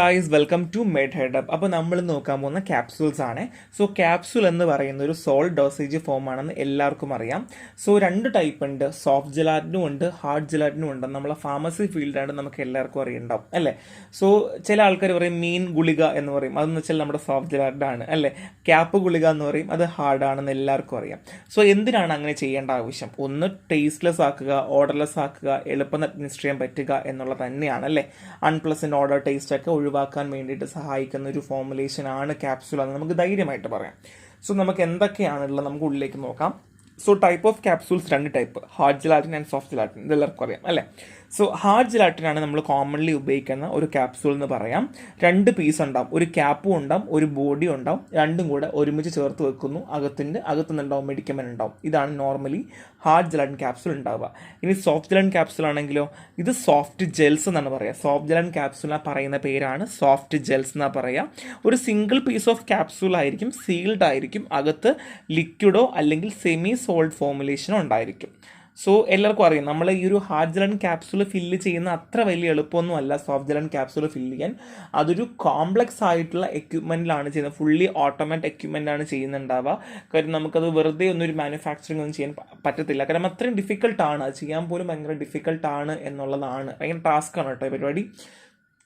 Guys welcome to Med Head Up. അപ്പോൾ നമ്മൾ നോക്കാൻ പോകുന്ന ക്യാപ്സൂൾസ് ആണ്. സോ ക്യാപ്സൂൾ എന്ന് പറയുന്ന ഒരു സോൾഡ് ഡോസേജ് ഫോം ആണെന്ന് എല്ലാവർക്കും അറിയാം. സോ രണ്ട് ടൈപ്പ് ഉണ്ട്, സോഫ്റ്റ് ജെലാറ്റിനും ഉണ്ട്, ഹാർഡ് ജെലാറ്റിനും ഉണ്ട്. നമ്മളെ ഫാർമസി ഫീൽഡാണ്, നമുക്ക് എല്ലാവർക്കും അറിയുണ്ടാവും അല്ലേ. സോ ചില ആൾക്കാർ പറയും മീൻ ഗുളിക എന്ന് പറയും, അതെന്ന് വെച്ചാൽ നമ്മുടെ സോഫ്റ്റ് ജെലാറ്റിൻ ആണ് അല്ലേ. ക്യാപ്പ് ഗുളിക എന്ന് പറയും, അത് ഹാർഡ് ആണെന്ന് എല്ലാവർക്കും അറിയാം. സോ എന്തിനാണ് അങ്ങനെ ചെയ്യേണ്ട ആവശ്യം? ഒന്ന് ടേസ്റ്റ്ലെസ് ആക്കുക, ഓർഡർലെസ് ആക്കുക, എളുപ്പം അഡ്മിനിസ്റ്റർ ചെയ്യാൻ പറ്റുക എന്നുള്ളത് തന്നെയാണ് അല്ലേ. അൺപ്ലസന്റ് ഓർഡർ ടേസ്റ്റ് ഒക്കെ ഒഴിവാക്കാൻ വേണ്ടിയിട്ട് സഹായിക്കുന്ന ഒരു ഫോർമുലേഷൻ ആണ് ക്യാപ്സൂൾ എന്ന് നമുക്ക് ധൈര്യമായിട്ട് പറയാം. സോ നമുക്ക് എന്തൊക്കെയാണുള്ളത് നമുക്ക് ഉള്ളിലേക്ക് നോക്കാം. സോ ടൈപ്പ് ഓഫ് ക്യാപ്സൂൾസ് രണ്ട് type, hard gelatin and soft gelatin, ഇതെല്ലാവർക്കും അറിയാം അല്ലേ. സോ ഹാർഡ് ജെലാറ്റിൻ ആണ് നമ്മൾ കോമൺലി ഉപയോഗിക്കുന്ന ഒരു ക്യാപ്സൂൾ എന്ന് പറയാം. രണ്ട് പീസ് ഉണ്ടാവും, ഒരു ക്യാപ്പും ഉണ്ടാവും, ഒരു ബോഡി ഉണ്ടാവും, രണ്ടും കൂടെ ഒരുമിച്ച് ചേർത്ത് വെക്കുന്നു. അകത്തുനിന്നുണ്ടാവും മെഡിക്കമെന്റ് ഉണ്ടാവും. ഇതാണ് നോർമലി ഹാർഡ് ജെലാറ്റിൻ ക്യാപ്സൂൾ ഉണ്ടാവുക. ഇനി സോഫ്റ്റ് ജെലാറ്റിൻ ക്യാപ്സൂൾ ആണെങ്കിലോ ഇത് സോഫ്റ്റ് ജെൽസ് എന്നാണ് പറയുക. സോഫ്റ്റ് ജെലാറ്റിൻ ക്യാപ്സൂൾ പറയുന്ന പേരാണ് സോഫ്റ്റ് ജെൽസ് എന്നാണ് പറയുക. ഒരു സിംഗിൾ പീസ് ഓഫ് ക്യാപ്സൂൾ ആയിരിക്കും, സീൽഡ് ആയിരിക്കും, അകത്ത് ലിക്വിഡോ അല്ലെങ്കിൽ സെമി സോൾഡ് ഫോർമുലേഷനോ ഉണ്ടായിരിക്കും. സോ എല്ലാവർക്കും അറിയാം, നമ്മൾ ഈ ഒരു ഹാർഡ് ജെലാറ്റിൻ ക്യാപ്സൂൾ ഫില്ല് ചെയ്യുന്ന അത്ര വലിയ എളുപ്പമൊന്നും അല്ല സോഫ്റ്റ് ജെലാറ്റിൻ ക്യാപ്സൂൾ ഫില്ല് ചെയ്യാൻ. അതൊരു കോംപ്ലക്സ് ആയിട്ടുള്ള എക്യുപ്മെന്റിലാണ് ചെയ്യുന്നത്, ഫുള്ളി ഓട്ടോമാറ്റിക് എക്യുപ്മെന്റ് ആണ് ചെയ്യുന്നുണ്ടാവുക. കാര്യം നമുക്കത് വെറുതെ ഒന്നും ഒരു മാനുഫാക്ചറിങ് ഒന്നും ചെയ്യാൻ പറ്റത്തില്ല. കാരണം അത്രയും ഡിഫിക്കൽട്ടാണ്, അത് ചെയ്യാൻ പോലും ഭയങ്കര ഡിഫിക്കൽട്ടാണ് എന്നുള്ളതാണ്. ഭയങ്കര ടാസ്ക്കാണ് കേട്ടോ ഈ പരിപാടി.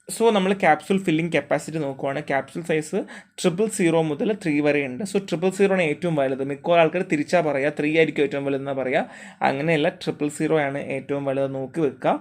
സോ നമ്മൾ ക്യാപ്സൂൾ ഫില്ലിംഗ് കപ്പാസിറ്റി നോക്കുവാണ്. ക്യാപ്സൂൾ സൈസ് 000 മുതൽ 3 വരെ ഉണ്ട്. സോ 000 ആണ് ഏറ്റവും വലുത്. മിക്ക ആൾക്കാർ തിരിച്ചാൽ പറയുക 3 ആയിരിക്കും ഏറ്റവും വലുതെന്നാണ് പറയുക. അങ്ങനെയല്ല, 000 ആണ് ഏറ്റവും വലുത്, നോക്കി വെക്കുക.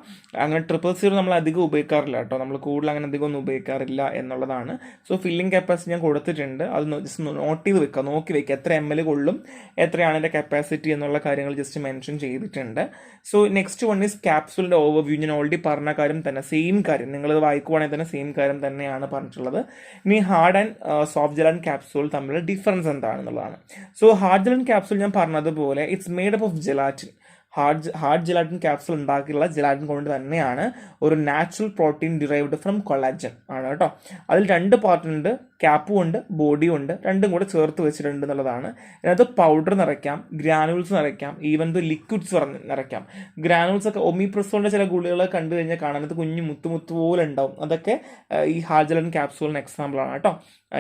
അങ്ങനെ 000 നമ്മൾ അധികം ഉപയോഗിക്കാറില്ല കേട്ടോ, നമ്മൾ കൂടുതൽ അങ്ങനെ അധികം ഒന്നും ഉപയോഗിക്കാറില്ല എന്നുള്ളതാണ്. സോ ഫില്ലിംഗ് കപ്പാസിറ്റി ഞാൻ കൊടുത്തിട്ടുണ്ട്, അത് ജസ്റ്റ് നോട്ട് ചെയ്ത് വെക്കുക, നോക്കി വെക്കുക. എത്ര ml കൊള്ളും, എത്രയാണ് എൻ്റെ കപ്പാസിറ്റി എന്നുള്ള കാര്യങ്ങൾ ജസ്റ്റ് മെൻഷൻ ചെയ്തിട്ടുണ്ട്. സോ നെക്സ്റ്റ് വൺ ഈസ് ക്യാപ്സൂളിൻ്റെ ഓവർവ്യൂ. ഞാൻ ഓൾറെഡി പറഞ്ഞ കാര്യം തന്നെ, സെയിം കാര്യം നിങ്ങളിത് വായിക്കുവാണെങ്കിൽ തന്നെ സെയിം കാര്യം തന്നെയാണ് പറഞ്ഞിട്ടുള്ളത്. ഇനി hard and soft gelatin capsule തമ്മിലുള്ള ഡിഫറൻസ് എന്താണെന്നുള്ളതാണ്. സോ ഹാർഡ് ജെലാറ്റിൻ ക്യാപ്സൂൾ ഞാൻ പറഞ്ഞതുപോലെ it's made up of gelatin. Hard gelatin capsule ഉണ്ടാക്കിയുള്ള ജെലാറ്റിൻ കൊണ്ട് തന്നെയാണ്, ഒരു natural protein derived from collagen ആണ് കേട്ടോ. അതിൽ രണ്ട് പാർട്ട് ഉണ്ട്, ക്യാപ്പും ഉണ്ട്, ബോഡിയും ഉണ്ട്, രണ്ടും കൂടെ ചേർത്ത് വെച്ചിട്ടുണ്ട് എന്നുള്ളതാണ്. അതിനകത്ത് പൗഡർ നിറയ്ക്കാം, ഗ്രാനുൾസ് നിറയ്ക്കാം, ഈവൻ ദ ലിക്വിഡ്സ് നിറയ്ക്കാം. ഗ്രാനുൾസ് ഒക്കെ ഒമിപ്രസോളിൻ്റെ ചില ഗുളികളെ കണ്ടു കഴിഞ്ഞാൽ കാണാനത് കുഞ്ഞു മുത്ത് പോലെ ഉണ്ടാവും. അതൊക്കെ ഈ ഹാർഡ് ജെലാറ്റിൻ ക്യാപ്സൂളിന് എക്സാമ്പിൾ ആണ് കേട്ടോ.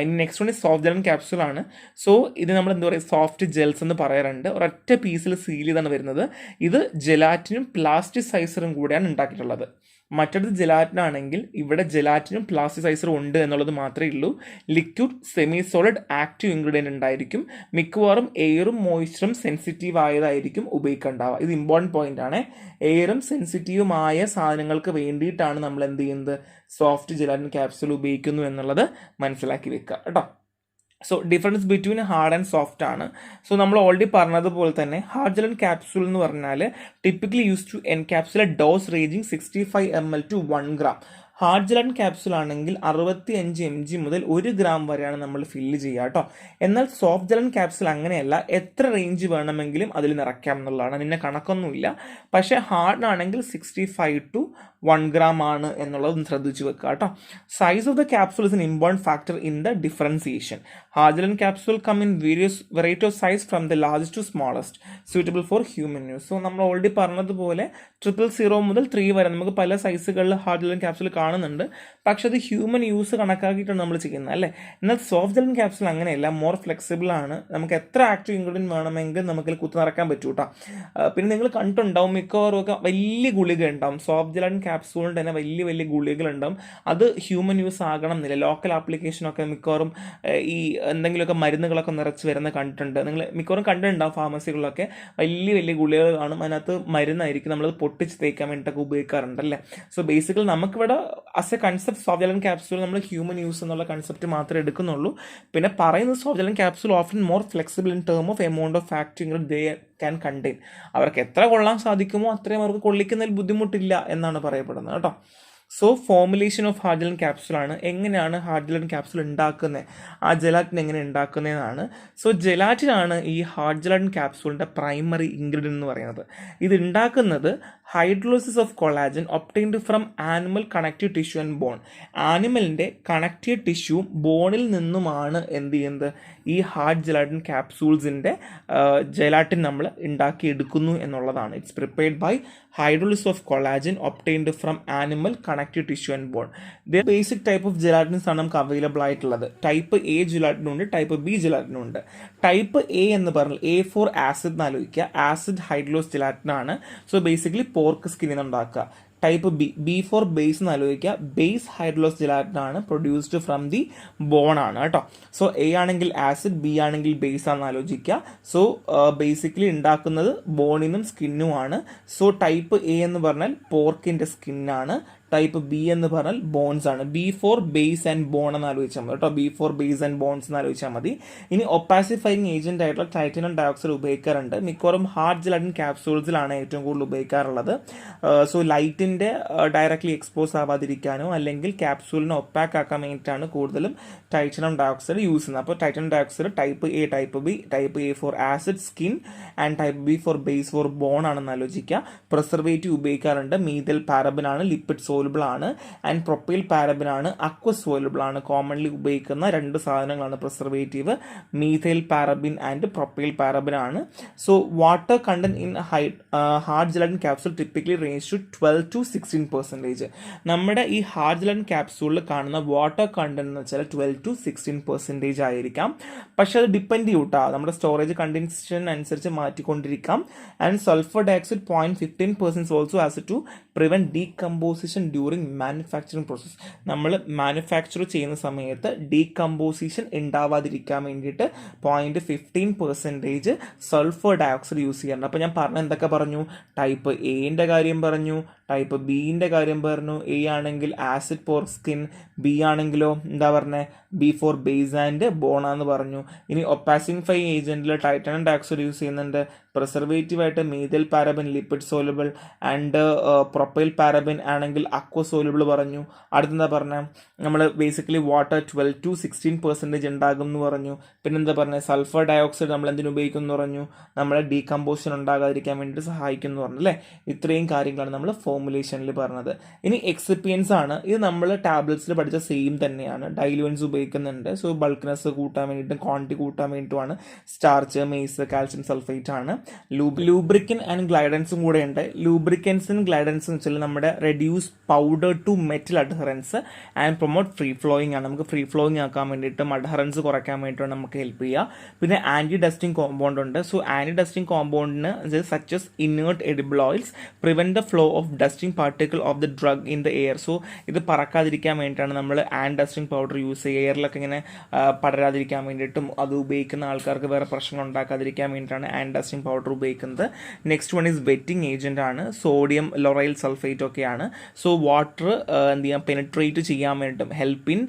ഇനി next one soft gelatin capsule ആണ്. സോ ഇത് നമ്മൾ എന്താ പറയുക, സോഫ്റ്റ് ജെൽസ് എന്ന് പറയാറുണ്ട്. ഒരൊറ്റ പീസിൽ സീൽ ചെയ്താണ് വരുന്നത്. ഇത് ജെലാറ്റിനും പ്ലാസ്റ്റിസൈസറും കൂടെയാണ് ഉണ്ടാക്കിയിട്ടുള്ളത്. മറ്റൊരു ജെലാറ്റിൻ ആണെങ്കിൽ ഇവിടെ ജെലാറ്റിനും പ്ലാസ്റ്റിസൈസറും ഉണ്ട് എന്നുള്ളത് മാത്രമേ ഉള്ളൂ. Liquid, semi solid, active ingredient ഉണ്ടായിരിക്കും. മിക്കവാറും എയറും മോയ്സ്ചറും സെൻസിറ്റീവ് ആയതായിരിക്കും ഉപയോഗിക്കേണ്ടാവുക. ഇത് ഇമ്പോർട്ടൻറ്റ് പോയിന്റ് ആണ്. എയറും സെൻസിറ്റീവുമായ സാധനങ്ങൾക്ക് വേണ്ടിയിട്ടാണ് നമ്മൾ എന്ത് ചെയ്യുന്നത്, സോഫ്റ്റ് ജെലാറ്റിൻ ക്യാപ്സൂൾ ഉപയോഗിക്കുന്നു എന്നുള്ളത് മനസ്സിലാക്കി വെക്കുക കേട്ടോ. So difference between hard and soft ആണ്. സോ നമ്മൾ ഓൾറെഡി പറഞ്ഞതുപോലെ തന്നെ ഹാർഡ് ജെലാറ്റിൻ ക്യാപ്സൂൾ എന്ന് പറഞ്ഞാൽ typically use to encapsulate dose ranging 65 ml to 1 gram. Hard gelatin capsule ആണെങ്കിൽ 65 mg മുതൽ 1 gram വരെയാണ് നമ്മൾ ഫില്ല് ചെയ്യുക കേട്ടോ. എന്നാൽ സോഫ്റ്റ് ജെലാറ്റിൻ ക്യാപ്സൂൾ അങ്ങനെയല്ല, എത്ര റേഞ്ച് വേണമെങ്കിലും അതിൽ നിറയ്ക്കാം എന്നുള്ളതാണ്, അതിൻ്റെ കണക്കൊന്നുമില്ല. പക്ഷേ ഹാർഡിനാണെങ്കിൽ 65 to 1 gram ആണ് എന്നുള്ളത് ശ്രദ്ധിച്ചു വെക്കുക കേട്ടോ. Size of the capsule is an important factor in the differentiation. Hard gelatin capsule come in variety of size from the largest to smallest suitable for human use. So നമ്മൾ already പറഞ്ഞതുപോലെ 000 മുതൽ 3 വരെ നമുക്ക് പല സൈസുകളിൽ ഹാർഡ് ജെലാറ്റിൻ ക്യാപ്സൂൾ കാണുന്നുണ്ട്. പക്ഷെ അത് human use കണക്കാക്കിയിട്ടാണ് നമ്മൾ ചെയ്യുന്നത് അല്ലേ. എന്നാൽ സോഫ്റ്റ് ജെലാറ്റിൻ ക്യാപ്സൂൾ അങ്ങനെയല്ല, മോർ ഫ്ലെക്സിബിൾ ആണ്. നമുക്ക് എത്ര ആക്റ്റീവ് ഇൻഗ്രീഡിയൻറ്റ് വേണമെങ്കിൽ നമുക്കിൽ കുത്തി നിറക്കാൻ പറ്റൂ കേട്ടോ. പിന്നെ നിങ്ങൾ കണ്ടിട്ടുണ്ടാവും മിക്കവാറും ഒക്കെ വലിയ ഗുളിക ഉണ്ടാവും. സോഫ്റ്റ് ജെലാറ്റിൻ ക്യാപ്സൂളിൻ്റെ തന്നെ വലിയ വലിയ ഗുളികകളുണ്ടാവും. അത് ഹ്യൂമൻ യൂസ് ആകണം എന്നില്ല. ലോക്കൽ ആപ്ലിക്കേഷനൊക്കെ മിക്കവാറും ഈ എന്തെങ്കിലുമൊക്കെ മരുന്നുകളൊക്കെ നിറച്ച് വരുന്ന കണ്ടിട്ടുണ്ട്. നിങ്ങൾ മിക്കവാറും കണ്ടിട്ടുണ്ടാവും ഫാർമസികളിലൊക്കെ വലിയ വലിയ ഗുളികകൾ കാണും. അതിനകത്ത് മരുന്നായിരിക്കും, നമ്മളത് പൊട്ടിച്ച് തേക്കാൻ വേണ്ടിയിട്ടൊക്കെ ഉപയോഗിക്കാറുണ്ടല്ലേ. സോ ബേസിക്കലി നമുക്കിവിടെ as A concept soft gelatin capsule നമ്മൾ ഹ്യൂമൻ യൂസ് എന്നുള്ള കൺസെപ്റ്റ് മാത്രമേ എടുക്കുന്നുള്ളൂ. പിന്നെ പറയുന്നത് soft gelatin capsule often more flexible in term of amount of factoring they can contain. അവർക്ക് എത്ര കൊള്ളാൻ സാധിക്കുമോ അത്രയും അവർക്ക് കൊള്ളിക്കുന്നതിൽ ബുദ്ധിമുട്ടില്ല എന്നാണ് പറയപ്പെടുന്നത് കേട്ടോ. So formulation of hard gelatin capsule ആണ്. എങ്ങനെയാണ് ഹാർഡ് ജെലാറ്റിൻ ക്യാപ്സൂൾ ഉണ്ടാക്കുന്നത്, ആ ജെലാറ്റിൻ എങ്ങനെ ഉണ്ടാക്കുന്നതെന്നാണ്. സോ ജെലാറ്റിൻ ആണ് ഈ ഹാർഡ് ജെലാറ്റിൻ ക്യാപ്സൂളിൻ്റെ പ്രൈമറി ഇൻഗ്രീഡിയൻ്റ് എന്ന് പറയുന്നത്. ഇത് ഉണ്ടാക്കുന്നത് hydrolysis of collagen obtained from animal connective tissue and bone. ആനിമലിൻ്റെ കണക്റ്റീവ് ടിഷ്യൂവും ബോണിൽ നിന്നുമാണ് എന്ത് ചെയ്യുന്നത്, ഈ ഹാർഡ് ജെലാറ്റിൻ ക്യാപ്സൂൾസിൻ്റെ ജെലാറ്റിൻ നമ്മൾ ഉണ്ടാക്കിയെടുക്കുന്നു എന്നുള്ളതാണ്. It's prepared by hydrolysis of collagen obtained from animal connective tissue and bone. The basic type of gelatins ആണ് നമുക്ക് അവൈലബിൾ ആയിട്ടുള്ളത്. ടൈപ്പ് എ ജെലാറ്റിനുണ്ട്, ടൈപ്പ് ബി ജെലാറ്റിനുണ്ട്. ടൈപ്പ് എ എന്ന് പറഞ്ഞാൽ എ ഫോർ ആസിഡ് എന്ന് ആലോചിക്കുക, ആസിഡ് ഹൈഡ്രോസ് ജെലാറ്റിൻ ആണ്. സോ ബേസിക്കലി പോർക്ക് സ്കിന്നിൽ ഉണ്ടാക്കുക. ടൈപ്പ് ബി ഫോർ ബേസ് എന്ന് ആലോചിക്കുക, ബേസ് ഹൈഡ്രോസ് ജെലാറ്റിൻ ആണ്, പ്രൊഡ്യൂസ്ഡ് ഫ്രം ദി ബോൺ ആണ് കേട്ടോ. സോ എ ആണെങ്കിൽ ആസിഡ്, ബി ആണെങ്കിൽ ബേസ് ആണെന്ന് ആലോചിക്കുക. സോ ബേസിക്കലി ഉണ്ടാക്കുന്നത് ബോണിനും സ്കിന്നുമാണ്. സോ ടൈപ്പ് എ എന്ന് പറഞ്ഞാൽ പോർക്കിന്റെ സ്കിന്നാണ്, ടൈപ്പ് ബി എന്ന് പറഞ്ഞാൽ ബോൺസ് ആണ്. B for base and bone എന്ന് ആലോചിച്ചാൽ മതി കേട്ടോ, B for base and bones എന്ന് ആലോചിച്ചാൽ മതി. ഇനി ഒപ്പാസിഫൈങ് ഏജന്റ് ആയിട്ടുള്ള ടൈറ്റാനിയം ഡയോക്സൈഡ് ഉപയോഗിക്കാറുണ്ട്. മിക്കവാറും ഹാർഡ് ജെലാറ്റിൻ ക്യാപ്സൂൾസിലാണ് ഏറ്റവും കൂടുതൽ ഉപയോഗിക്കാറുള്ളത്. സോ ലൈറ്റിന്റെ ഡയറക്ട്ലി എക്സ്പോസ് ആവാതിരിക്കാനോ അല്ലെങ്കിൽ ക്യാപ്സൂളിനെ ഒപ്പാക്ക് ആക്കാൻ വേണ്ടിയിട്ടാണ് കൂടുതലും ടൈറ്റാനിയം ഡയോക്സൈഡ് യൂസ് ചെയ്യുന്നത്. അപ്പോൾ titanium dioxide type A, type B, type A for acid skin and type B for base for bone ആണെന്ന് ആലോചിക്കുക. പ്രിസർവേറ്റീവ് ഉപയോഗിക്കാറുണ്ട്. മീഥൈൽ പാരബൻ ആണ്, ലിപ്പിഡ് സോലുബിൾ ആണ്, ആൻഡ് പ്രൊപ്പൈൽ പാരബൻ ആണ്, അക്വസ് സോലുബിൾ ആണ്. Commonly ഉപയോഗിക്കുന്ന രണ്ട് സാധനങ്ങളാണ് preservative, methyl paraben and propyl paraben ആണ്. So water content in hard gelatin capsule typically range to 12 to 16%. നമ്മുടെ ഈ ഹാർഡ് ജെലാറ്റിൻ ക്യാപ്സൂളിൽ കാണുന്ന വാട്ടർ കണ്ടന്റ് എന്ന് വെച്ചാൽ 12 to 16% ആയിരിക്കാം. പക്ഷെ അത് ഡിപ്പെൻഡ് ചെയ്യൂട്ടാ, നമ്മുടെ സ്റ്റോറേജ് കണ്ടീഷൻ അനുസരിച്ച് മാറ്റിക്കൊണ്ടിരിക്കാം. And sulphur dioxide 0.15% also as to prevent decomposition during manufacturing process. നമ്മൾ മാനുഫാക്ചർ ചെയ്യുന്ന സമയത്ത് ഡീകമ്പോസിഷൻ ഉണ്ടാവാതിരിക്കാൻ വേണ്ടിയിട്ട് 0.15% സൾഫർ ഡയോക്സൈഡ് യൂസ് ചെയ്യാറുണ്ട്. അപ്പോൾ ഞാൻ പറഞ്ഞ എന്തൊക്കെ പറഞ്ഞു? ടൈപ്പ് എന്റെ കാര്യം പറഞ്ഞു, ടൈപ്പ് ബിന്റെ കാര്യം പറഞ്ഞു. എ ആണെങ്കിൽ ആസിഡ് ഫോർ സ്കിൻ, ബി ആണെങ്കിലോ എന്താ പറഞ്ഞത്, ബി ഫോർ ബേസ് ആൻഡ് ബോണാന്ന് പറഞ്ഞു. ഇനി ഒപ്പാസിഫൈ ഏജന്റിൽ ടൈറ്റാനിയം ഡയോക്സൈഡ് യൂസ് ചെയ്യുന്നുണ്ട്. പ്രിസർവേറ്റീവ് ആയിട്ട് methyl paraben lipid soluble and propyl paraben ആണെങ്കിൽ അക്വ സോലുബിൾ പറഞ്ഞു. അടുത്തെന്താ പറഞ്ഞത്, നമ്മൾ ബേസിക്കലി വാട്ടർ 12 to 16% ഉണ്ടാകും എന്ന് പറഞ്ഞു. പിന്നെന്താ പറഞ്ഞത്, സൾഫർ ഡയോക്സൈഡ് നമ്മൾ എന്തിനു ഉപയോഗിക്കും എന്ന് പറഞ്ഞു, നമ്മളെ ഡീകമ്പോസിഷൻ ഉണ്ടാകാതിരിക്കാൻ വേണ്ടിയിട്ട് സഹായിക്കും എന്ന് പറഞ്ഞു അല്ലേ. ഇത്രയും കാര്യങ്ങളാണ് നമ്മൾ ഫോർമുലേഷനിൽ പറഞ്ഞത്. ഇനി എക്സിപ്പിയൻസ് ആണ്. ഇത് നമ്മൾ ടാബ്ലറ്റ്സിൽ പഠിച്ച സെയിം തന്നെയാണ്. ഡൈലുവൻസ് ഉപയോഗിക്കുന്നുണ്ട്. സോ ബൾക്ക്നെസ് കൂട്ടാൻ വേണ്ടിയിട്ടും ക്വാണ്ടിറ്റി കൂട്ടാൻ വേണ്ടിയിട്ടുമാണ്. സ്റ്റാർച്ച്, മെയ്സ്, കാൽഷ്യം സൾഫേറ്റ് ആണ്. ലൂബ്രിക്കൻ ആൻഡ് ഗ്ലൈഡൻസും കൂടെ ഉണ്ട്. ലൂബ്രിക്കൻസും ഗ്ലൈഡൻസും വെച്ചാൽ നമ്മുടെ reduce powder to metal adherence and promote free flowing ആണ്. നമുക്ക് ഫ്രീ ഫ്ലോയിങ് ആക്കാൻ വേണ്ടിയിട്ടും അഡ്ഹറൻസ് കുറയ്ക്കാൻ വേണ്ടിയിട്ടാണ് നമുക്ക് ഹെൽപ്പ് ചെയ്യുക. പിന്നെ ആന്റി ഡസ്റ്റിംഗ് കോമ്പൗണ്ട് ഉണ്ട്. സോ ആന്റി ഡസ്റ്റിംഗ് കോമ്പൗണ്ടിന് such as inert edible oils prevent the flow of dusting particle of the drug in the air. So ഇത് പറക്കാതിരിക്കാൻ വേണ്ടിയിട്ടാണ് നമ്മൾ ആൻറ്റി ഡസ്റ്റിംഗ് പൗഡർ യൂസ് ചെയ്യുക. എയറിലൊക്കെ ഇങ്ങനെ പടരാതിരിക്കാൻ വേണ്ടിയിട്ടും അത് ഉപയോഗിക്കുന്ന ആൾക്കാർക്ക് വേറെ പ്രശ്നങ്ങൾ ഉണ്ടാക്കാതിരിക്കാൻ വേണ്ടിയിട്ടാണ് ആൻറ്റി ഡസ്റ്റിംഗ് പൗഡർ ഉപയോഗിക്കുന്നത്. Next one is wetting agent ആണ്. സോഡിയം ലൊറൈൽ സൾഫേറ്റ് ഒക്കെയാണ്. സോ വാട്ടർ എന്ത് ചെയ്യാം, പെനിട്രേറ്റ് ചെയ്യാൻ വേണ്ടിയിട്ടും help in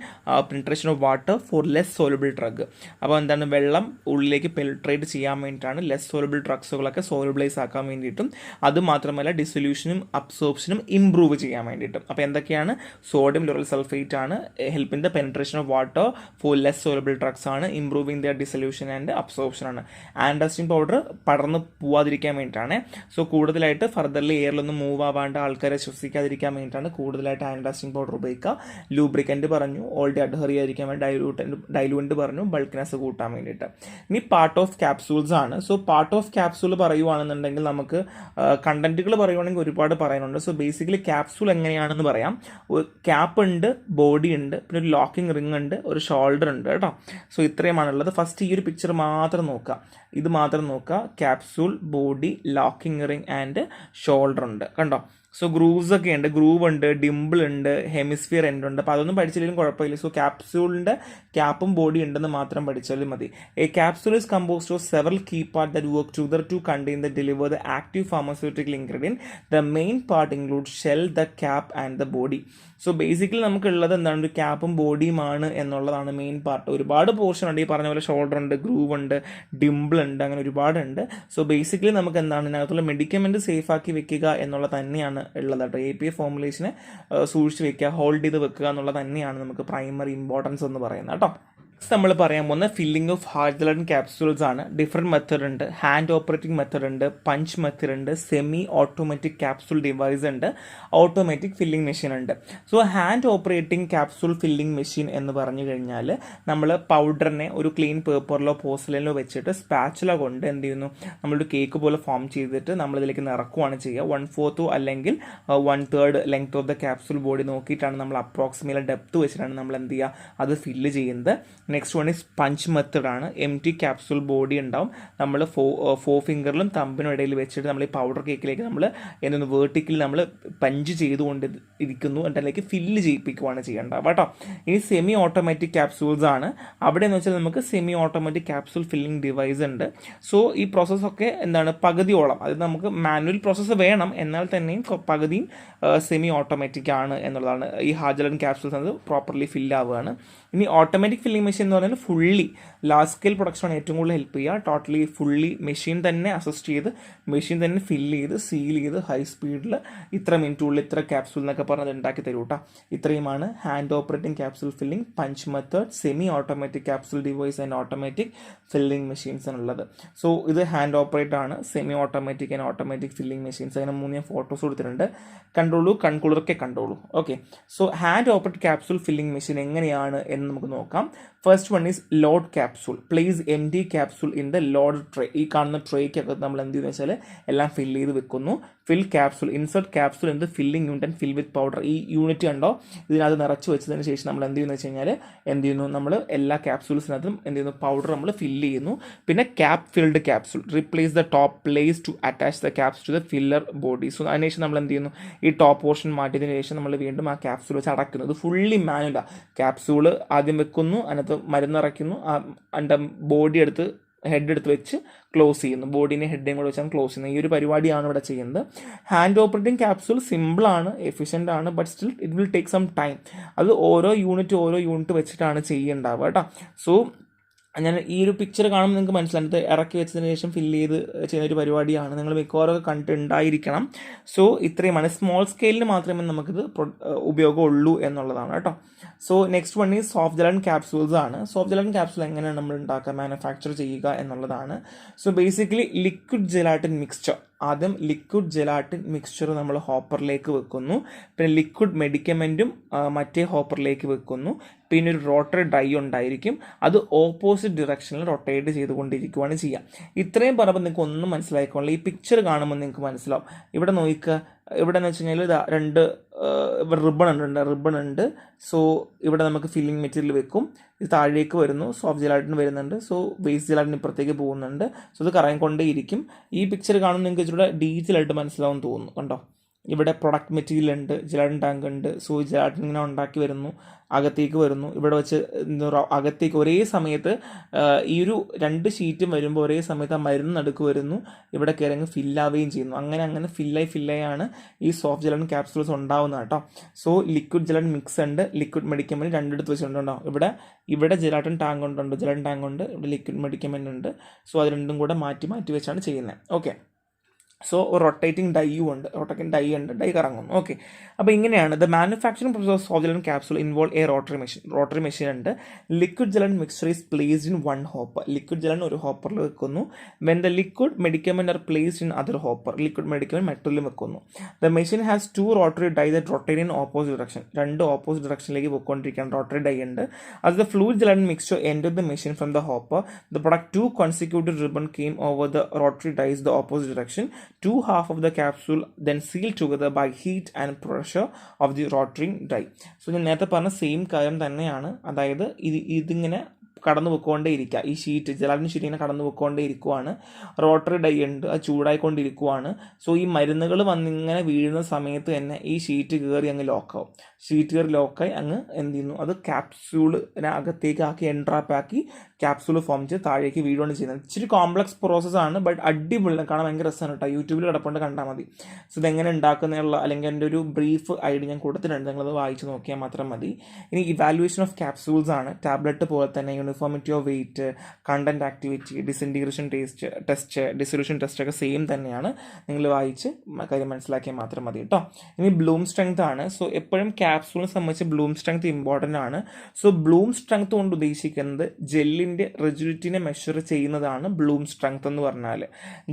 penetration of water for less soluble drug. അപ്പോൾ എന്താണ്, വെള്ളം ഉള്ളിലേക്ക് പെനിട്രേറ്റ് ചെയ്യാൻ വേണ്ടിയിട്ടാണ് ലെസ് സോലബിൾ ഡ്രഗ്സുകളൊക്കെ സോലബിളൈസ് ആക്കാൻ വേണ്ടിയിട്ടും. അത് മാത്രമല്ല ഡിസൊല്യൂഷനും അബ്സോർപ്ഷനും ഇംപ്രൂവ് ചെയ്യാൻ വേണ്ടിയിട്ടും. അപ്പോൾ എന്തൊക്കെയാണ്, സോഡിയം ലൊറൈൽ സൾഫേറ്റ് ആണ്, help in the penetration of water for less soluble drugs ആണ്, improving the dissolution and absorption ആണ്. ആൻറ്റി ഡസ്റ്റിംഗ് പൗഡർ പടർന്ന് പോവാതിരിക്കാൻ വേണ്ടിയിട്ടാണ്. സോ കൂടുതലായിട്ട് ഫർദർലി എയറിലൊന്നും മൂവ് ആവാണ്ട് ആൾക്കാരെ ശ്വസിക്കാതിരിക്കാൻ വേണ്ടിയിട്ടാണ് കൂടുതലായിട്ട് ആൻറ്റി ഡസ്റ്റിംഗ് പൗഡർ ഉപയോഗിക്കുക. ലൂബ്രിക്കൻ്റ് പറഞ്ഞു, ഓൾറെഡി അഡ്ഹർ ചെയ്യാതിരിക്കാൻ വേണ്ടി ഡൈലൂവൻ്റ് പറഞ്ഞു, ബൾക്ക്നെസ് കൂട്ടാൻ വേണ്ടിയിട്ട്. ഇനി പാർട്ട് ഓഫ് ക്യാപ്സൂൾസ് ആണ്. സോ പാർട്ട് ഓഫ് ക്യാപ്സൂൾ പറയുവാണെന്നുണ്ടെങ്കിൽ നമുക്ക് കണ്ടന്റുകൾ പറയുവാണെങ്കിൽ ഒരുപാട് പറയാനുണ്ട്. സോ ബേസിക്കലി ക്യാപ്സൂൾ എങ്ങനെയാണെന്ന് പറയാം. ക്യാപ്പ് ഉണ്ട്, ബോഡി ഉണ്ട്, പിന്നെ ഒരു ലോക്കിംഗ് റിംഗ് ഉണ്ട്, ഒരു ഷോൾഡർ ഉണ്ട് കേട്ടോ. സോ ഇത്രയുമാണുള്ളത്. ഫസ്റ്റ് ഈ ഒരു പിക്ചർ മാത്രം നോക്കുക, ഇത് മാത്രം നോക്കുക. Capsule, body, locking ring and shoulder ഉണ്ട് കണ്ടോ. സോ ഗ്രൂവ്സ് ഒക്കെ ഉണ്ട്, ഗ്രൂവ് ഉണ്ട്, ഡിംപിൾ ഉണ്ട്, ഹെമിസ്ഫിയർ എൻഡ് ഉണ്ട്. അപ്പോൾ അതൊന്നും പഠിച്ചില്ലെങ്കിലും കുഴപ്പമില്ല. സോ ക്യാപ്സൂളിൻ്റെ ക്യാപ്പും ബോഡി ഉണ്ടെന്ന് മാത്രം പഠിച്ചാലും മതി. A capsule is composed of several key part that work together to contain the deliver the active pharmaceutical ingredient. The main part include shell, the cap and the body. So basically നമുക്കുള്ളത് എന്താണ്, ഒരു ക്യാപ്പും ബോഡിയുമാണ് എന്നുള്ളതാണ് main part. ഒരുപാട് portion ഉണ്ട്, ഈ പറഞ്ഞ പോലെ shoulder ഉണ്ട്, ഗ്രൂവ് ഉണ്ട്, ഡിംപിൾ ഉണ്ട്, അങ്ങനെ ഒരുപാടുണ്ട്. സോ ബേസിക്കലി നമുക്ക് എന്താണ്, ഇതിനകത്തുള്ള മെഡിക്കമെൻറ്റ് സേഫ് ആക്കി വെക്കുക എന്നുള്ളത് തന്നെയാണ് ഉള്ളത് കേട്ടോ. API ഫോർമുലേഷനെ സൂക്ഷിച്ച് വെക്കുക, ഹോൾഡ് ചെയ്ത് വെക്കുക എന്നുള്ളത് തന്നെയാണ് നമുക്ക് പ്രൈമറി ഇമ്പോർട്ടൻസ് എന്ന് പറയുന്നത് കേട്ടോ. നമ്മൾ പറയാൻ പോകുന്ന filling of hard gelatin capsules ആണ്. ഡിഫറെൻറ്റ് മെത്തേഡ് ഉണ്ട്. ഹാൻഡ് ഓപ്പറേറ്റിംഗ് മെത്തേഡ് ഉണ്ട്, പഞ്ച് മെത്തേഡ് ഉണ്ട്, സെമി ഓട്ടോമാറ്റിക് ക്യാപ്സ്യൂൾ ഡിവൈസ് ഉണ്ട്, ഓട്ടോമാറ്റിക് ഫില്ലിംഗ് മെഷീൻ ഉണ്ട്. So hand operating capsule filling machine എന്ന് പറഞ്ഞു കഴിഞ്ഞാൽ നമ്മൾ പൗഡറിനെ ഒരു ക്ലീൻ പേപ്പറിലോ പോർസലിനിലോ വെച്ചിട്ട് സ്പാച്ചുല കൊണ്ട് എന്ത് ചെയ്യുന്നു, നമ്മളൊരു കേക്ക് പോലെ ഫോം ചെയ്തിട്ട് നമ്മളിതിലേക്ക് നിറക്കുകയാണ് ചെയ്യുക. 1/4 അല്ലെങ്കിൽ 1/3 length of the capsule body നോക്കിയിട്ടാണ് നമ്മൾ അപ്രോക്സിമേറ്റ് ഡെപ്ത് വെച്ചിട്ടാണ് നമ്മൾ എന്ത് ചെയ്യുക, അത് ഫില്ല് ചെയ്യുന്നത്. Next one is punch method ആണ്. എം ടി ക്യാപ്സ്യൂൾ ബോഡി ഉണ്ടാവും. നമ്മൾ ഫോർ ഫിംഗറിലും തമ്പിനും ഇടയിൽ വെച്ചിട്ട് നമ്മൾ ഈ പൗഡർ കേക്കിലേക്ക് നമ്മൾ എന്തൊന്ന് വേർട്ടിക്കലി നമ്മൾ പഞ്ച് ചെയ്തുകൊണ്ട് ഇരിക്കുന്നു, എന്നിട്ട് ഫില്ല് ചെയ്യിപ്പിക്കുകയാണ് ചെയ്യേണ്ടത് കേട്ടോ. ഇനി സെമി ഓട്ടോമാറ്റിക് ക്യാപ്സ്യൂൾസ് ആണ്. അവിടെ എന്ന് വെച്ചാൽ നമുക്ക് semi automatic capsule filling device ഉണ്ട്. സോ ഈ പ്രോസസ്സൊക്കെ എന്താണ് പകുതിയോളം, അത് നമുക്ക് മാനുവൽ പ്രോസസ്സ് വേണം, എന്നാൽ തന്നെയും പകുതിയും സെമി ഓട്ടോമാറ്റിക് ആണ് എന്നുള്ളതാണ്. ഈ ഹാർഡ് ജെലാറ്റിൻ ക്യാപ്സ്യൂൾസ് അത് പ്രോപ്പർലി ഫില്ല് ആവുകയാണ്. ഇനി ഓട്ടോമാറ്റിക് ഫില്ലിംഗ് മെഷീൻ എന്ന് പറഞ്ഞാൽ ഫുള്ളി ലാർജ് സ്കെയിൽ പ്രൊഡക്ഷനാണ് ഏറ്റവും കൂടുതൽ ഹെൽപ്പ് ചെയ്യുക. ടോട്ടലി ഫുള്ളി മെഷീൻ തന്നെ അസിസ്റ്റ് ചെയ്ത് മെഷീൻ തന്നെ ഫില്ല് ചെയ്ത് സീൽ ചെയ്ത് ഹൈ സ്പീഡിൽ ഇത്ര മിനിറ്റുള്ളിൽ ഇത്ര ക്യാപ്സ്യൂൾ എന്നൊക്കെ പറഞ്ഞത് ഉണ്ടാക്കി തരൂ കേട്ടോ. ഇത്രയുമാണ് hand operating capsule filling, punch method, semi automatic capsule device and automatic filling machines എന്നുള്ളത്. സോ ഇത് ഹാൻഡ് ഓപ്പറേറ്റ് ആണ്, semi automatic and automatic filling machines. അതിന് 3 ഫോട്ടോസ് കൊടുത്തിട്ടുണ്ട്, കണ്ടോളൂ, കൺകുളിർക്കെ കണ്ടോളൂ. Okay, so hand operate capsule filling machine എങ്ങനെയാണ് എന്ന് നമുക്ക് നോക്കാം. First one is load capsule. Place empty capsule in the load tray. ഈ കാണുന്ന ട്രേക്കൊക്കെ നമ്മൾ എന്ത് ചെയ്യുന്നത് വെച്ചാൽ എല്ലാം ഫില്ല് ചെയ്ത് വെക്കുന്നു. Fill capsule, insert capsule in the filling unit and fill with powder. ഈ യൂണിറ്റ് കണ്ടോ, ഇതിനകത്ത് നിറച്ച് വെച്ചതിന് ശേഷം നമ്മൾ എന്ത് ചെയ്യുന്നത് വെച്ച് കഴിഞ്ഞാൽ എന്ത് ചെയ്യുന്നു, നമ്മൾ എല്ലാ ക്യാപ്സ്യൂൾസിനകത്തും എന്ത് ചെയ്യുന്നു, പൗഡർ നമ്മൾ ഫില്ല് ചെയ്യുന്നു. പിന്നെ cap filled capsule, replace the top place to attach the caps to the filler body. So അതിനുശേഷം നമ്മൾ എന്ത് ചെയ്യുന്നു, ഈ ടോപ്പ് പോർഷൻ മാറ്റിയതിന് ശേഷം നമ്മൾ വീണ്ടും ആ ക്യാപ്സ്യൂൾ വെച്ച് അടയ്ക്കുന്നു. ഇത് ഫുള്ളി മാനുവലാണ്. ക്യാപ്സ്യൂള് ആദ്യം വെക്കുന്നു, അതിനകത്ത് മരുന്ന് ഇറക്കുന്നു, അതിൻ്റെ ബോഡി എടുത്ത് ഹെഡ് എടുത്ത് വെച്ച് ക്ലോസ് ചെയ്യുന്നു. ബോഡീനെ ഹെഡേയും കൂടെ വെച്ചാണ് ക്ലോസ് ചെയ്യുന്നത്. ഈ ഒരു പരിപാടിയാണ് ഇവിടെ ചെയ്യുന്നത്. ഹാൻഡ് ഓപ്പറേറ്റിംഗ് ക്യാപ്സ്യൂൾ സിമ്പിളാണ്, എഫിഷ്യൻ്റ് ആണ്, but still it will take some time. അത് ഓരോ യൂണിറ്റ് വെച്ചിട്ടാണ് ചെയ്യേണ്ടാവുക കേട്ടോ. സോ ഞാൻ ഈ ഒരു പിക്ചർ കാണുമ്പോൾ നിങ്ങൾക്ക് മനസ്സിലായത് ഇറക്കി വെച്ചതിന് ശേഷം ഫില്ല് ചെയ്ത് ചെയ്യുന്ന ഒരു പരിപാടിയാണ്. നിങ്ങൾ മിക്കവാറൊക്കെ കണ്ടിട്ടുണ്ടായിരിക്കണം. സോ ഇത്രയുമാണ്. സ്മോൾ സ്കെയിലിന് മാത്രമേ നമുക്കിത് ഉപയോഗമുള്ളൂ എന്നുള്ളതാണ് കേട്ടോ. സോ നെക്സ്റ്റ് വൺ ഈ സോഫ്റ്റ് ജെലാറ്റിൻ ക്യാപ്സ്യൂൾസ് ആണ്. സോഫ്റ്റ് ജെലാറ്റിൻ ക്യാപ്സ്യൂൾ എങ്ങനെയാണ് നമ്മൾ ഉണ്ടാക്കുക, മാനുഫാക്ചർ ചെയ്യുക എന്നുള്ളതാണ്. So basically liquid gelatin mixture, ആദ്യം ലിക്വിഡ് ജെലാറ്റിൻ മിക്സ്ചർ നമ്മൾ ഹോപ്പറിലേക്ക് വെക്കുന്നു. പിന്നെ ലിക്വിഡ് മെഡിക്കമെൻറ്റും മറ്റേ ഹോപ്പറിലേക്ക് വെക്കുന്നു. പിന്നെ ഒരു റോട്ടറി ഡൈ ഉണ്ടായിരിക്കും, അത് ഓപ്പോസിറ്റ് ഡിറക്ഷനിൽ റൊട്ടേറ്റ് ചെയ്തുകൊണ്ടിരിക്കുകയാണ് ചെയ്യുക. ഇത്രയും പറയുമ്പോൾ നിങ്ങൾക്ക് ഒന്നും മനസ്സിലായിക്കോളൂ. ഈ പിക്ചർ കാണുമ്പോൾ നിങ്ങൾക്ക് മനസ്സിലാവും. ഇവിടെ നോക്കുക, ഇവിടെ എന്ന് വെച്ച് കഴിഞ്ഞാൽ രണ്ട് റിബൺ ഉണ്ട്. സോ ഇവിടെ നമുക്ക് ഫില്ലിംഗ് മെറ്റീരിയൽ വെക്കും. ഇത് താഴേക്ക് വരുന്നു, സോഫ്റ്റ് ജെലാറ്റിൻ വരുന്നുണ്ട്. സോ വേസ്റ്റ് ജെലാറ്റിൻ ഇപ്പുറത്തേക്ക് പോകുന്നുണ്ട്. സോ ഇത് കറങ്ങിക്കൊണ്ടേയിരിക്കും. ഈ പിക്ചർ കാണുമ്പോൾ നിങ്ങൾക്ക് ഇച്ചിരി ഡീറ്റെയിൽ ആയിട്ട് മനസ്സിലാവും തോന്നുന്നു. കണ്ടോ, ഇവിടെ പ്രൊഡക്റ്റ് മെറ്റീരിയൽ ഉണ്ട്, ജെലാറ്റിൻ ടാങ്ക് ഉണ്ട്. സോ ജെലാറ്റിൻ ഇങ്ങനെ ഉണ്ടാക്കി വരുന്നു, അകത്തേക്ക് വരുന്നു. ഇവിടെ വെച്ച് അകത്തേക്ക് ഒരേ സമയത്ത് ഈ ഒരു 2 ഷീറ്റും വരുമ്പോൾ ഒരേ സമയത്ത് ആ മരുന്ന് നടുക്ക് വരുന്നു, ഇവിടെ കിഴങ്ങ് ഫില്ലാവുകയും ചെയ്യുന്നു. അങ്ങനെ ഫില്ലായാണ് ഈ സോഫ്റ്റ് ജെലാറ്റിൻ ക്യാപ്സ്യൂൾസ് ഉണ്ടാവുന്നത് കേട്ടോ. സോ ലിക്വിഡ് ജെലാറ്റിൻ മിക്സ് ഉണ്ട്, ലിക്വിഡ് മെഡിക്കമെൻറ്റ് രണ്ടിടത്ത് വെച്ചിട്ടുണ്ടോ. ഇവിടെ ജെലാറ്റിൻ ടാങ്ക് ഉണ്ട്, ഇവിടെ ലിക്വിഡ് മെഡിക്കമെൻറ്റ് ഉണ്ട്. സോ അത് രണ്ടും കൂടെ മാറ്റി വെച്ചാണ് ചെയ്യുന്നത്. ഓക്കെ, സോ റൊട്ടേറ്റിംഗ് ഡൈ കറങ്ങുന്നു. ഓക്കെ, അപ്പോൾ ഇങ്ങനെയാണ് the manufacturing process of soft gelatin capsule involve a rotary machine ഉണ്ട്. Liquid gelatin mixture is placed in 1 hopper. Liquid gelatin ഒരു ഹോപ്പറിൽ വെക്കുന്നു. When the liquid medicament are placed in other hopper, liquid medicament മറ്റൊന്നിലും വെക്കുന്നു. The machine has 2 rotary die that rotate in opposite direction. 2 opposite ഡിറക്ഷനിലേക്ക് പോയിക്കൊണ്ടിരിക്കുകയാണ് rotary die ഉണ്ട്. as the fluid gelatin mixture entered the machine from the hopper, the product 2 consecutive ribbon came over the rotary dies the opposite direction. 2 half of the capsule then sealed together by heat and pressure of the rotary die. So ഞാൻ നേരത്തെ പറഞ്ഞ same കാര്യം തന്നെയാണ്. അതായത് ഇതിങ്ങനെ കടന്നു പോയിക്കൊണ്ടേയിരിക്കുക. ഈ gelatin sheet ഇങ്ങനെ കടന്നു പോയിക്കൊണ്ടേയിരിക്കുവാണ്. റോട്ടറി ഡൈ ഉണ്ട്, അത് ചൂടായിക്കൊണ്ടിരിക്കുവാണ്. സോ ഈ മരുന്നുകൾ വന്നിങ്ങനെ വീഴുന്ന സമയത്ത് തന്നെ ഈ ഷീറ്റ് കയറി അങ്ങ് ലോക്കാവും. ലോക്കായി അങ്ങ് എന്ത് ചെയ്യുന്നു, അത് ക്യാപ്സ്യൂളിനെ അകത്തേക്ക് ആക്കി എൻട്രാപ്പാക്കി ക്യാപ്സ്യൂൾ ഫോം ചെയ്ത് താഴേക്ക് വീഴുകയാണ് ചെയ്യുന്നത്. ഇച്ചിരി കോംപ്ലക്സ് പ്രോസസ്സാണ്, ബട്ട് അടിപൊളി, കാണാൻ ഭയങ്കര രസമാണ് കേട്ടോ. യൂട്യൂബിൽ കിടപ്പുണ്ട്, കണ്ടാൽ മതി. സോ ഇതെങ്ങനെ ഉണ്ടാക്കുന്നതിനുള്ള അല്ലെങ്കിൽ എൻ്റെ ഒരു ബ്രീഫ് ഐഡിയ ഞാൻ കൊടുത്തിട്ടുണ്ട്, നിങ്ങളത് വായിച്ച് നോക്കിയാൽ മാത്രം മതി. ഇനി ഇവാലുവേഷൻ ഓഫ് ക്യാപ്സ്യൂൾസ് ആണ്. ടാബ്ലറ്റ് പോലെ തന്നെ uniformity of wait, content activity, dissolution test ഒക്കെ സെയിം തന്നെയാണ്. നിങ്ങൾ വായിച്ച് കാര്യം മനസ്സിലാക്കിയാൽ മാത്രം മതി കേട്ടോ. ഇനി ബ്ലൂം സ്ട്രെങ്ത് ആണ്. സോ എപ്പോഴും ക്യാപ്സൂളിനെ സംബന്ധിച്ച് ബ്ലൂം സ്ട്രെങ്ത് ഇമ്പോർട്ടൻ്റ് ആണ്. സോ ബ്ലൂം സ്ട്രെങ്ത് കൊണ്ട് ഉദ്ദേശിക്കുന്നത് ജെല്ലിൻ്റെ റിജിഡിറ്റിനെ മെഷർ ചെയ്യുന്നതാണ് ബ്ലൂം സ്ട്രെങ്ത് എന്ന് പറഞ്ഞാൽ.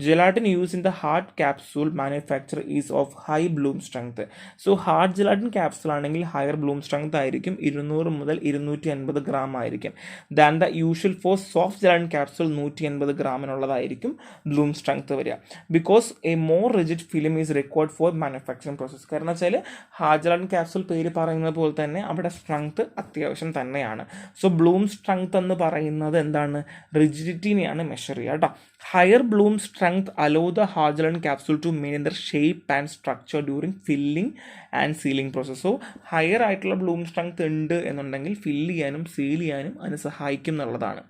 Gelatin use in the hard capsule manufacture is of high bloom strength. So hard gelatin capsule ആണെങ്കിൽ ഹയർ ബ്ലൂം സ്ട്രെങ്ത് ആയിരിക്കും, 200 മുതൽ 250 ഗ്രാം ആയിരിക്കും. Than the usual for soft gelatin capsule 180 ഗ്രാമിനുള്ളതായിരിക്കും ബ്ലൂം സ്ട്രെങ്ത് വരിക. Because a more rigid film is required for manufacturing process. കാരണം വെച്ചാൽ hard gelatin capsule പേര് പറയുന്നത് പോലെ തന്നെ അവിടെ സ്ട്രെങ്ത് അത്യാവശ്യം തന്നെയാണ്. സോ ബ്ലൂം സ്ട്രെങ്ത് എന്ന് പറയുന്നത് എന്താണ്? റിജിഡിറ്റിനെയാണ് മെഷർ ചെയ്യുക കേട്ടോ. Higher bloom strength allow the hard gelatin capsule to maintain their shape and structure during filling and sealing process. So higher ആയിട്ടുള്ള ബ്ലൂം സ്ട്രെങ്ത് ഉണ്ട് എന്നുണ്ടെങ്കിൽ ഫില്ല് ചെയ്യാനും സീൽ ചെയ്യാനും അതിന് സഹായിക്കും എന്നുള്ളതാണ്.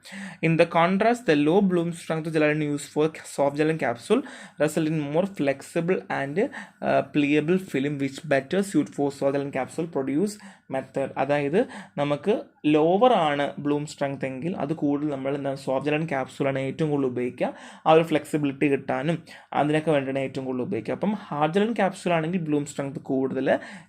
In the contrast, the low bloom strength gelatin use for soft gelatin capsule result in more flexible and pliable film which better suit for soft gelatin capsule produce method. അതായത് നമുക്ക് lower ആണ് Bloom strength എങ്കിൽ അത് കൂടുതൽ നമ്മൾ എന്താണ് soft gelatin ക്യാപ്സൂളാണ് ഏറ്റവും കൂടുതൽ ഉപയോഗിക്കുക. ആ ഒരു ഫ്ലെക്സിബിലിറ്റി കിട്ടാനും അതിനൊക്കെ വേണ്ടിയാണ് ഏറ്റവും കൂടുതൽ ഉപയോഗിക്കുക. അപ്പം ഹാർഡ് ജെലാറ്റിൻ ക്യാപ്സൂൾ ആണെങ്കിൽ ബ്ലൂം സ്ട്രെങ്ത് കൂടുതൽ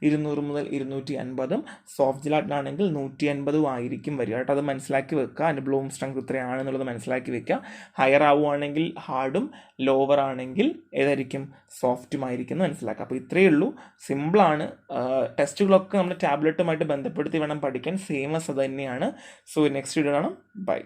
200 മുതൽ 250, സോഫ്റ്റ് ജെലാറ്റിൻ ആണെങ്കിൽ 150 ആയിരിക്കും വരിക കേട്ടോ. അത് മനസ്സിലാക്കി വെക്കുക. അതിൻ്റെ ബ്ലൂം സ്ട്രെങ്ത് ഇത്രയാണെന്നുള്ളത് മനസ്സിലാക്കി വെക്കുക. ഹയർ ആവുകയാണെങ്കിൽ ഹാർഡും, ലോവർ ആണെങ്കിൽ ഏതായിരിക്കും? സോഫ്റ്റും ആയിരിക്കും മനസ്സിലാക്കുക. അപ്പോൾ ഇത്രയേ ഉള്ളൂ, സിമ്പിളാണ്. ടെസ്റ്റുകളൊക്കെ നമ്മൾ ടാബ്ലറ്റുമായിട്ട് ബന്ധപ്പെടുത്തി വേണം പഠിക്കാൻ. സെയിം അത് തന്നെയാണ്. സോ നെക്സ്റ്റ് വീഡിയോ കാണാം. ബൈ.